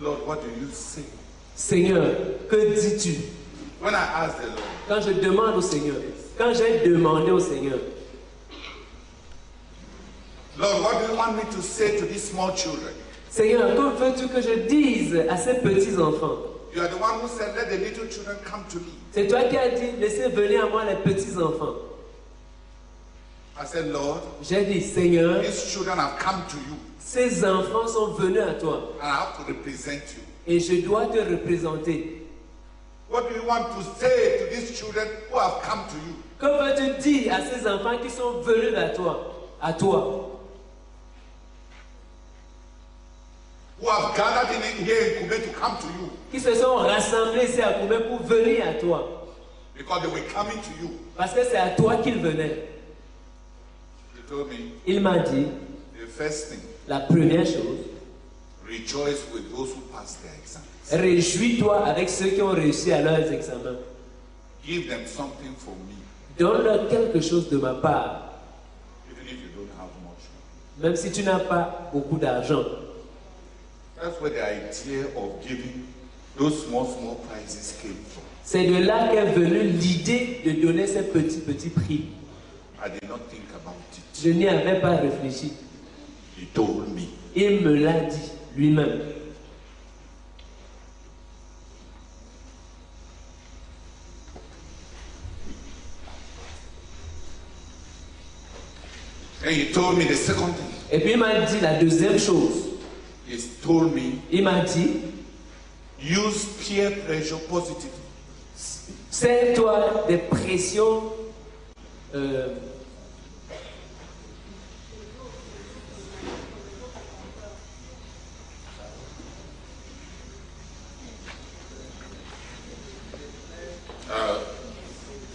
Lord, what do you say? Seigneur, que dis-tu? When I ask the Lord, Quand je demande au Seigneur, quand j'ai demandé au Seigneur, Lord, what do you want me to say to these small children? Seigneur, que veux-tu que je dise à ces petits-enfants? You are the one who said, let the little children come to me. C'est toi qui as dit, laissez venir à moi les petits-enfants. I said, Lord, J'ai dit, Seigneur, these children have come to you, ces enfants sont venus à toi and I have to represent you. et je dois te représenter. What do you want to say to these children who have come to you? Que veux-tu dire à ces enfants qui sont venus à toi? Who have gathered here in Kume to come to you? Qui se sont rassemblés ici à Koumé pour venir à toi. Because they were coming to you. Parce que c'est à toi qu'ils venaient. He told me, Il m'a dit, the first thing, la première chose, rejoice with those who pass their exams. réjouis-toi avec ceux qui ont réussi à leurs examens. Give them something from me, Donne-leur quelque chose de ma part, even if you don't have much. même si tu n'as pas beaucoup d'argent. That's where the idea of giving those small prizes came from. C'est de là qu'est venue l'idée de donner ces petits prix. I did not think about it. Je n'y avais pas réfléchi. He told me. Il me l'a dit lui-même. And he told me the second thing. Et puis il m'a dit la deuxième chose. He told me, Il m'a dit, use peer pressure positively. sers-toi des pressions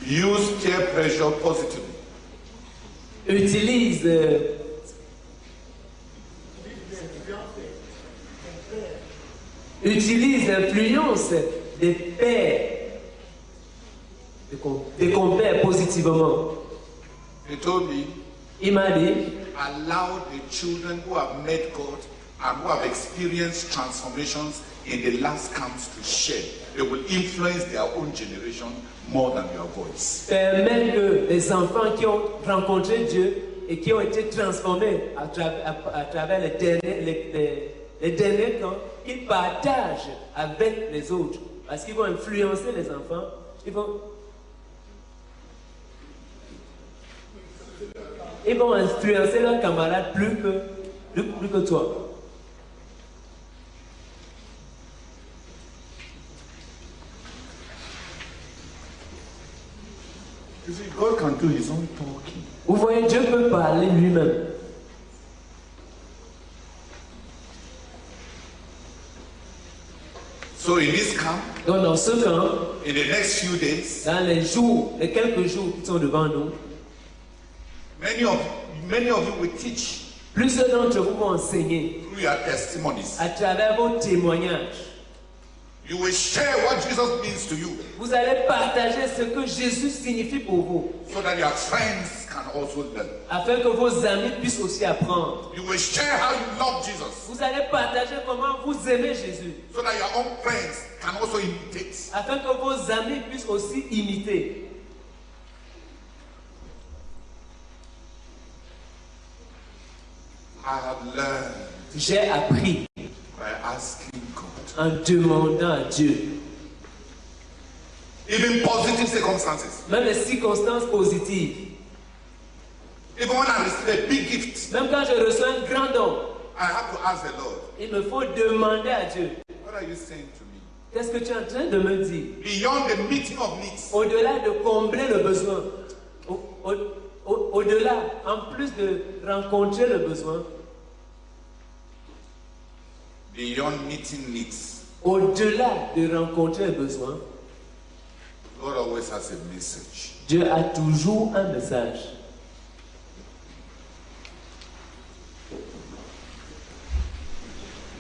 Use peer pressure positively. Utilise l'influence des pairs, des compères positivement. He told me, Il m'a dit, allow the children who have met God and who have experienced transformations in the last camps to share. They will influence their own generation more than your voice. Permet que les enfants qui ont rencontré Dieu et qui ont été transformés à travers les derniers temps, ils partagent avec les autres. Parce qu'ils vont influencer les enfants. Ils vont influencer leurs camarades plus que toi. You see, God can do his own talking. Vous voyez, Dieu peut parler lui-même. So in this camp, Donc dans ce camp, in the next few days, dans les quelques jours qui sont devant nous, many of you will teach plusieurs d'entre vous vont enseigner through your testimonies. à travers vos témoignages. You will share what Jesus means to you, Vous allez partager ce que Jésus signifie pour vous, so that your friends can also learn. afin que vos amis puissent aussi apprendre. You will share how you love Jesus, Vous allez partager comment vous aimez Jésus, so that your own friends can also imitate. afin que vos amis puissent aussi imiter. I have learned J'ai appris by asking God. en demandant à Dieu, Even positive circumstances. même les circonstances positives, Even when I receive a big gift, même quand je reçois un grand don, I have to ask the Lord, il me faut demander à Dieu, what are you saying to me? qu'est-ce que tu es en train de me dire? Beyond the meeting of needs, Au-delà de combler le besoin, au-delà, en plus de rencontrer le besoin, beyond meeting needs, au-delà de rencontrer le besoin, God always has a message. Dieu a toujours un message.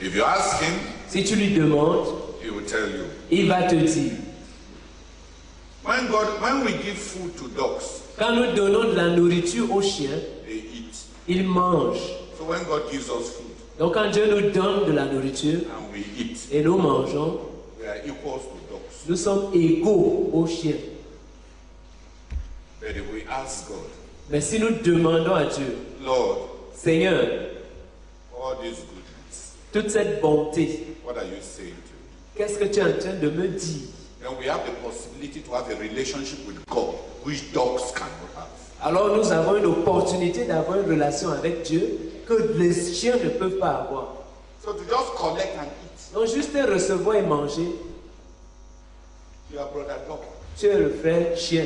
If you ask him, Si tu lui demandes, he will tell you. il va te dire. When we give food to dogs, Quand nous donnons de la nourriture aux chiens, they eat. ils mangent. So when God gives us food Donc quand Dieu nous donne de la nourriture and we eat, et nous mangeons, we are equals to dogs. nous sommes égaux aux chiens. But if we ask God, Mais si nous demandons à Dieu, Lord, Seigneur, all this goodness, toute cette bonté, what are you saying to me? qu'est-ce que tu es en train de me dire? Then we have the possibility to have a relationship with God, which dogs cannot have. Alors nous avons une opportunité d'avoir une relation avec Dieu que les chiens ne peuvent pas avoir. So to just collect and eat, Donc juste recevoir et manger, you are brother dog. tu es le frère chien.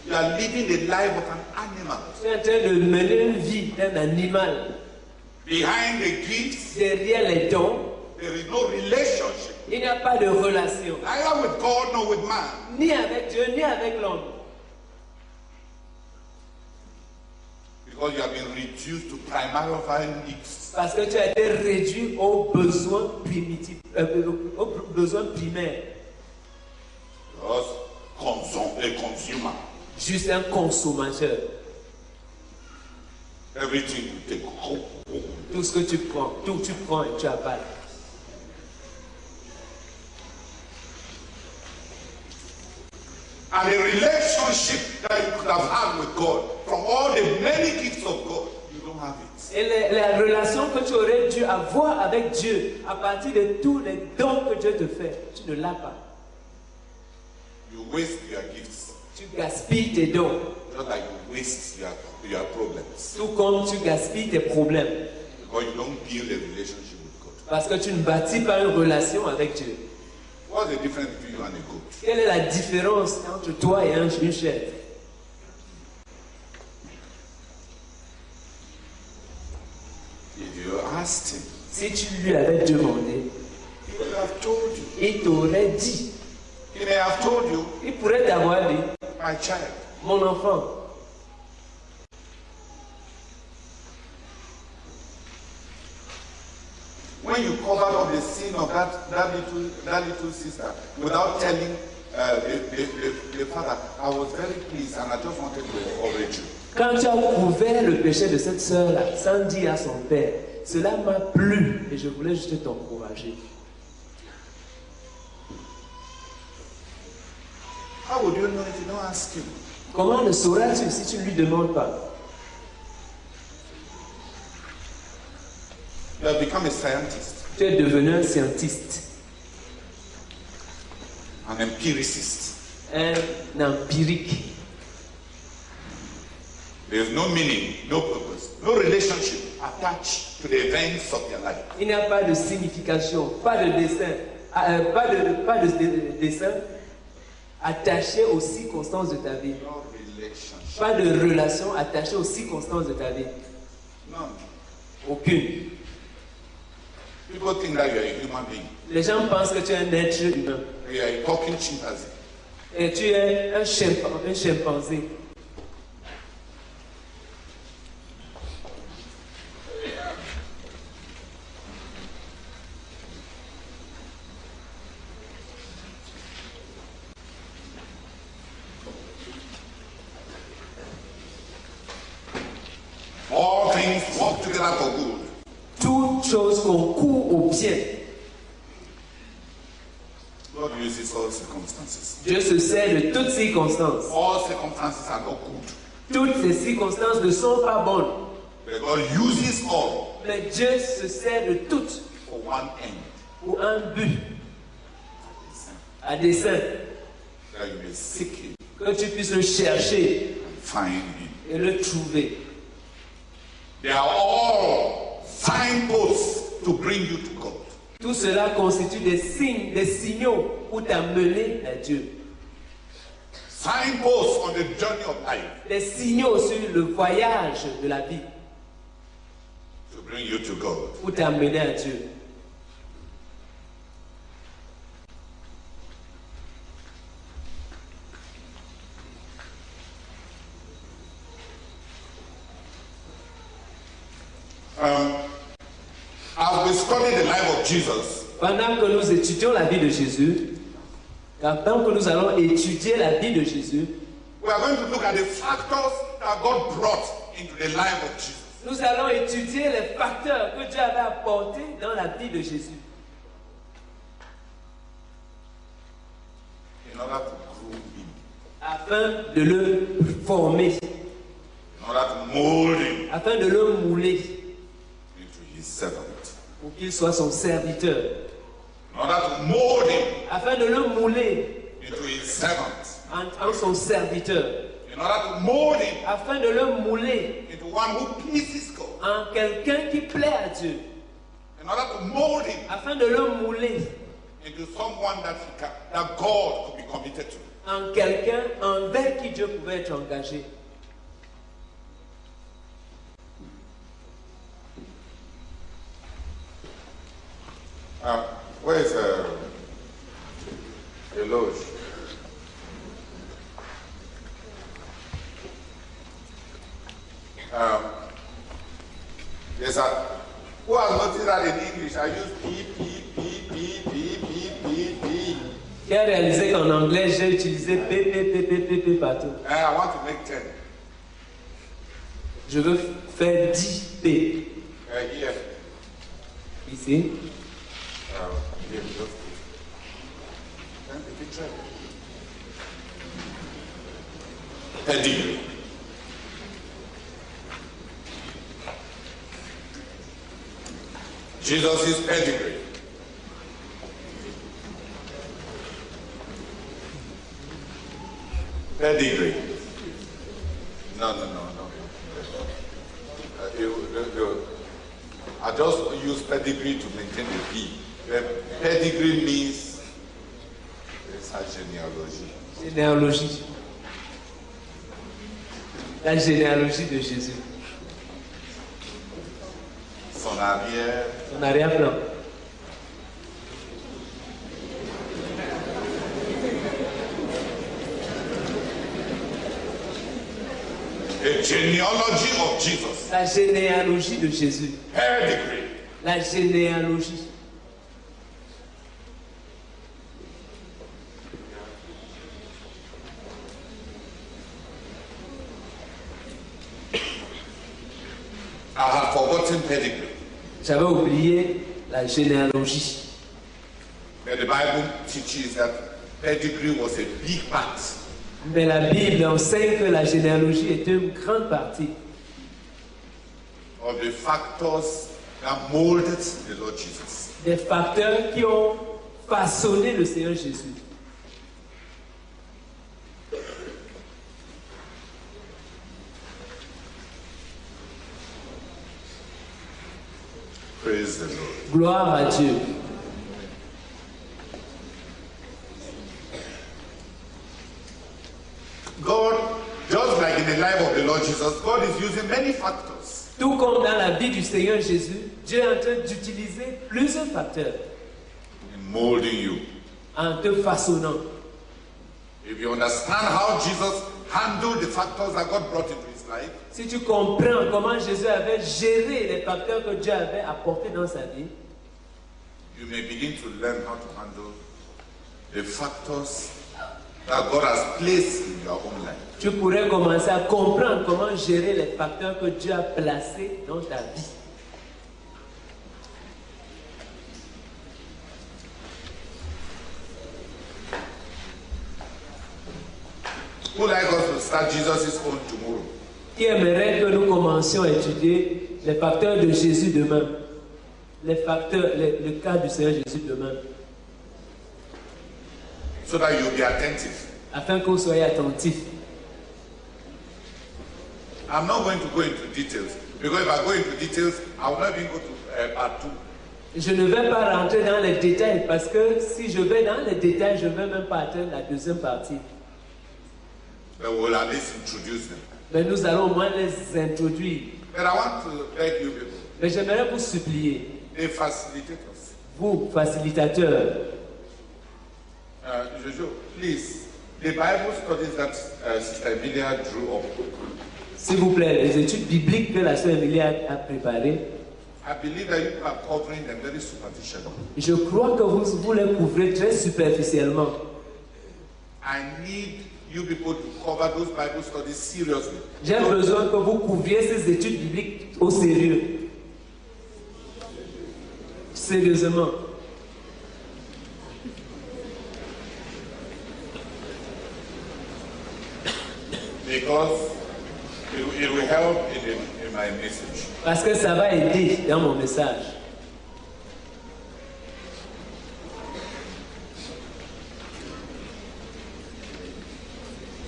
You are living the life of an animal. Tu es en train de mener une vie d'un animal. Behind the gifts, Derrière les dons, there is no relationship. il n'y a pas de relation. Neither with God nor with man. Ni avec Dieu, ni avec l'homme. Because you have been reduced to primary needs. Parce que tu as été réduit aux besoins primitifs, aux besoins primaires. Just a consumer. Juste un consommateur. Everything you take. Tout ce que tu prends, tout tu prends et tu avales. And a relationship that you could have had with God, from all the many gifts of God, you don't have it. Et la relation que tu aurais dû avoir avec Dieu, à partir de tous les dons que Dieu te fait, tu ne l'as pas. You waste your gifts, Tu gaspilles tes dons, just like you waste your problems. tout comme tu gaspilles tes problèmes. Because you don't build a relationship with God. Parce que tu ne bâtis pas une relation avec Dieu. What's the difference between you and a goat? Quelle est la différence entre toi et une chèvre? If you asked him, Si tu lui avais demandé, he would have told you. il t'aurait dit. He may have told you, Il pourrait t'avoir dit, my child, mon enfant, when you covered up the sin of that little sister without telling the father, I was very pleased and I just wanted to encourage you. quand tu as couvert le péché de cette sœur-là, sans dire à son père, cela m'a plu et je voulais juste t'encourager. How would you know if you don't ask him? Comment le sauras-tu si tu ne lui demandes pas? You have become a scientist, Tu es devenu un scientiste, an empiricist. un empirique. There is no meaning, no purpose, no relationship attached to the events of your life. Il n'y a pas de signification, pas de dessin, pas de dessin attaché aux circonstances de ta vie. No relationship. Pas de relation attachée aux circonstances de ta vie. None. Aucune. People think that you are a human being. Les gens pensent que tu es un être humain. You are a talking chimpanzee. Et tu es un chimpanzé. All things work together for good. Toute chose concourt au bien. God uses all circumstances. Dieu se sert de toutes circonstances. All circumstances are not good. Toutes ces circonstances ne sont pas bonnes. But God uses all Mais Dieu se sert de toutes for one end. pour un but, à dessein, That you may seek him que tu puisses le chercher and find him. et le trouver. They are all signposts to bring you to God. Tout cela constitue des signes, des signaux pour t'amener à Dieu. Signposts on the journey of life Des signaux sur le voyage de la vie to bring you to God. pour t'amener à Dieu. As we study the life of Jesus, Pendant que nous étudions la vie de Jésus, pendant que nous allons étudier la vie de Jésus, we are going to look at the factors that God brought into the life of Jesus. nous allons étudier les facteurs que Dieu avait apportés dans la vie de Jésus In order to groom him, afin de le former, in order to mold him afin de le mouler into his servant, pour qu'il soit son serviteur, in order to mold him afin de le mouler into his servant, en son serviteur, in order to mold him afin de le mouler into one who pleases God, en quelqu'un qui plaît à Dieu, in order to mold him afin de le mouler into someone that God could be committed to. en quelqu'un envers qui Dieu pouvait être engagé. Where is the loge? Yes, sir. Who has noticed that in English I use P. Qui a réalisé qu'en anglais, j'ai utilisé P partout. And I want to make 10. Je veux faire 10 P. Here. Ici. Here, just and the picture. Pedigree. Jesus' pedigree. Pedigree. No. I just use pedigree to maintain the P. Pedigree means it's a genealogy. Généalogie. La généalogie de Jésus. Son arrière. Son arrière-plan. The genealogy of Jesus. La généalogie de Jésus. Pedigree. La généalogie. I have forgotten pedigree. J'avais oublié la généalogie. But the Bible teaches that pedigree was a big part Mais la Bible enseigne que la généalogie est une grande partie of the factors that molded the Lord Jesus. des facteurs qui ont façonné le Seigneur Jésus. Praise the Lord. Gloire à Dieu. God, just like in the life of the Lord Jesus, God is using many factors Tout comme dans la vie du Seigneur Jésus, Dieu est en train d'utiliser plusieurs facteurs in molding you. en te façonnant. If you understand how Jesus handled the factors that God brought into his life, Si tu comprends comment Jésus avait géré les facteurs que Dieu avait apportés dans sa vie, you may begin to learn how to handle the factors that God has placed in your own life. tu pourrais commencer à comprendre comment gérer les facteurs que Dieu a placés dans ta vie. Who like us to start Jesus' own tomorrow? Qui aimerait que nous commencions à étudier les facteurs de Jésus demain? Le cas du Seigneur Jésus demain, So that you'll be attentive. afin que vous soyez attentifs. I'm not going to go into details, because if I go into details, I will not even go to part 2. Je ne vais pas rentrer dans les détails parce que si je vais dans les détails, je ne vais même pas atteindre la deuxième partie. But we'll at least introduce them. Mais nous allons au moins les introduire. But I want to beg you people, Mais j'aimerais vous supplier, the facilitators. vous, facilitateurs, Jojo, please, the Bible studies that Sister Emilia drew up, s'il vous plaît, les études bibliques que la sœur Emilie a préparées, I believe that you are covering them very superficially. je crois que vous les couvrez très superficiellement. I need you people to cover those Bible studies seriously. J'ai besoin que vous couvriez ces études bibliques au sérieux. Sérieusement. Because it will help in my message. Parce que ça va aider dans mon message.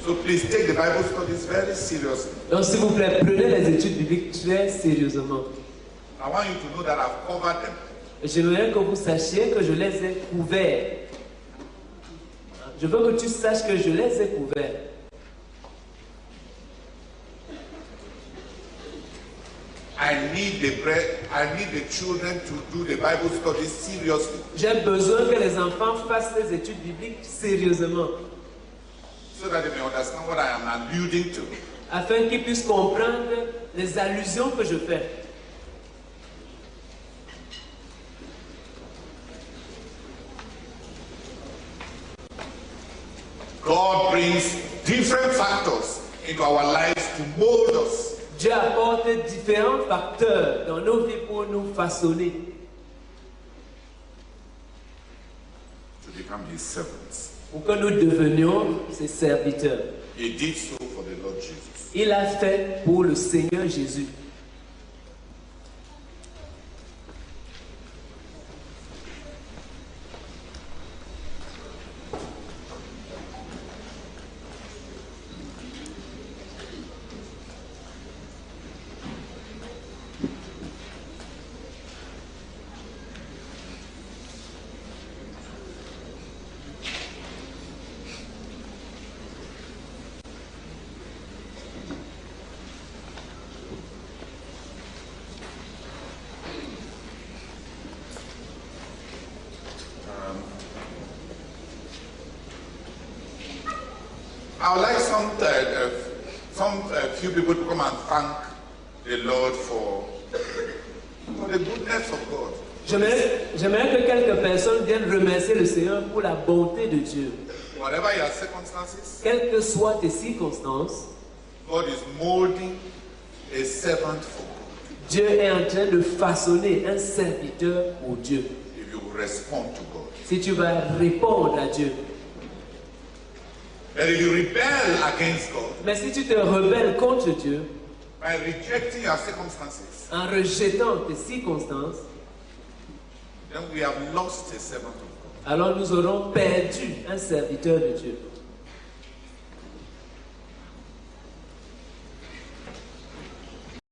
So please take the Bible studies very seriously. Donc s'il vous plaît, prenez les études bibliques très sérieusement. I want you to know that I've covered them. J'aimerais que vous sachiez que je les ai couverts. Je veux que tu saches que je les ai couverts. I need the children to do the Bible studies seriously, J'ai besoin que les enfants fassent les études bibliques sérieusement, so that they may understand what I am alluding to. afin qu'ils puissent comprendre les allusions que je fais. God brings different factors into our lives to mold us. Dieu apporte différents facteurs dans nos vies pour nous façonner, To become his servants. pour que nous devenions ses serviteurs. He did so for the Lord Jesus. Il a fait pour le Seigneur Jésus. I would like some few people to come and thank the Lord for the goodness of God. J'aimerais que quelques personnes viennent remercier le Seigneur pour la bonté de Dieu. Whatever your circumstances, Quelles que soient tes circonstances, God is molding a servant for God. Dieu est en train de façonner un serviteur pour Dieu. If you will respond to God. Si tu vas répondre à Dieu. But if you rebel against God, Mais si tu te rebelles contre Dieu, by rejecting your circumstances, en rejetant tes circonstances, then we have lost a servant of God. alors nous aurons perdu un serviteur de Dieu.